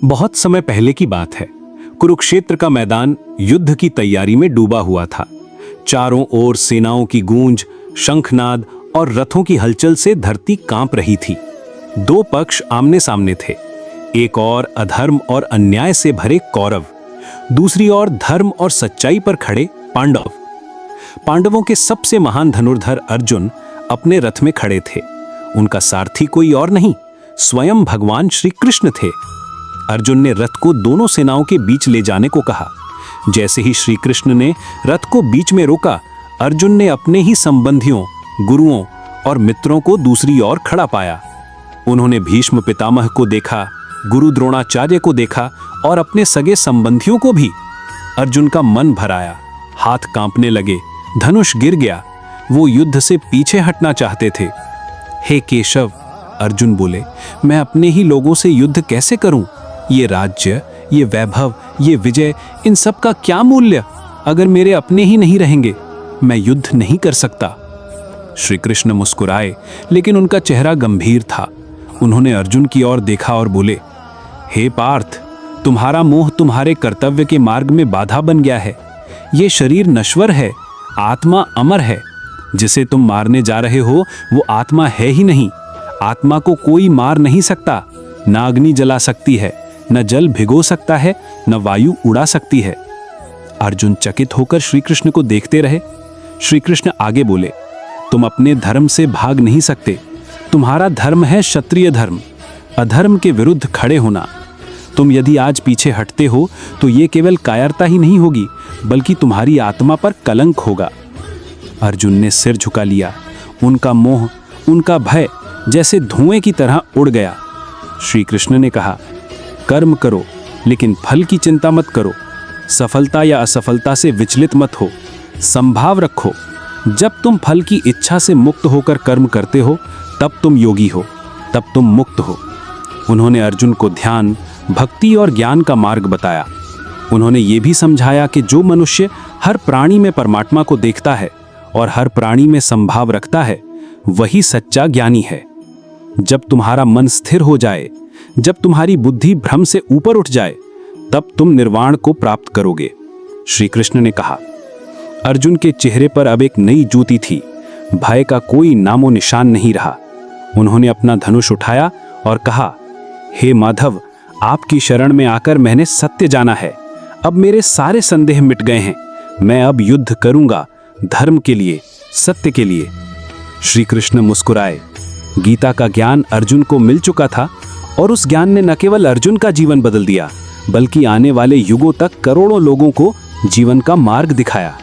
बहुत समय पहले की बात है। कुरुक्षेत्र का मैदान युद्ध की तैयारी में डूबा हुआ था। चारों ओर सेनाओं की गूंज, शंखनाद और रथों की हलचल से धरती कांप रही थी। दो पक्ष आमने सामने थे। एक और अधर्म और अन्याय से भरे कौरव, दूसरी ओर धर्म और सच्चाई पर खड़े पांडव। पांडवों के सबसे महान धनुर्धर अर्जुन अपने रथ में खड़े थे। उनका सारथी कोई और नहीं, स्वयं भगवान श्री कृष्ण थे। अर्जुन ने रथ को दोनों सेनाओं के बीच ले जाने को कहा। जैसे ही श्री कृष्ण ने रथ को बीच में रोका, अर्जुन ने अपने ही संबंधियों, गुरुओं और मित्रों को दूसरी ओर खड़ा पाया। उन्होंने भीष्म पितामह को देखा, गुरु द्रोणाचार्य को देखा और अपने सगे संबंधियों को भी। अर्जुन का मन भर आया, हाथ कांपने लगे, धनुष गिर गया। वो युद्ध से पीछे हटना चाहते थे। हे केशव, अर्जुन बोले, मैं अपने ही लोगों से युद्ध कैसे करूं? ये राज्य, ये वैभव, ये विजय, इन सब का क्या मूल्य अगर मेरे अपने ही नहीं रहेंगे? मैं युद्ध नहीं कर सकता। श्री कृष्ण मुस्कुराए, लेकिन उनका चेहरा गंभीर था। उन्होंने अर्जुन की ओर देखा और बोले, हे पार्थ, तुम्हारा मोह तुम्हारे कर्तव्य के मार्ग में बाधा बन गया है। ये शरीर नश्वर है, आत्मा अमर है। जिसे तुम मारने जा रहे हो वो आत्मा है ही नहीं। आत्मा को कोई मार नहीं सकता। न अग्नि जला सकती है, न जल भिगो सकता है, न वायु उड़ा सकती है। अर्जुन चकित होकर श्री कृष्ण को देखते रहे। श्री कृष्ण आगे बोले, तुम अपने धर्म से भाग नहीं सकते। तुम्हारा धर्म है क्षत्रिय धर्म, अधर्म के विरुद्ध खड़े होना। तुम यदि आज पीछे हटते हो तो ये केवल कायरता ही नहीं होगी, बल्कि तुम्हारी आत्मा पर कलंक होगा। अर्जुन ने सिर झुका लिया। उनका मोह, उनका भय जैसे धुएं की तरह उड़ गया। श्री कृष्ण ने कहा, कर्म करो, लेकिन फल की चिंता मत करो। सफलता या असफलता से विचलित मत हो, संभाव रखो। जब तुम फल की इच्छा से मुक्त होकर कर्म करते हो, तब तुम योगी हो, तब तुम मुक्त हो। उन्होंने अर्जुन को ध्यान, भक्ति और ज्ञान का मार्ग बताया। उन्होंने ये भी समझाया कि जो मनुष्य हर प्राणी में परमात्मा को देखता है और हर प्राणी में संभाव रखता है, वही सच्चा ज्ञानी है। जब तुम्हारा मन स्थिर हो जाए, जब तुम्हारी बुद्धि भ्रम से ऊपर उठ जाए, तब तुम निर्वाण को प्राप्त करोगे। श्री कृष्ण ने कहा। अर्जुन के चेहरे पर अब एक नई ज्योति थी। भय का कोई नामो निशान नहीं रहा। उन्होंने अपना धनुष उठाया और कहा, हे माधव, आपकी शरण में आकर मैंने सत्य जाना है। अब मेरे सारे संदेह मिट गए हैं। मैं अब युद्ध करूंगा, धर्म के लिए, सत्य के लिए। श्री कृष्ण मुस्कुराए। गीता का ज्ञान अर्जुन को मिल चुका था और उस ज्ञान ने न केवल अर्जुन का जीवन बदल दिया, बल्कि आने वाले युगों तक करोड़ों लोगों को जीवन का मार्ग दिखाया।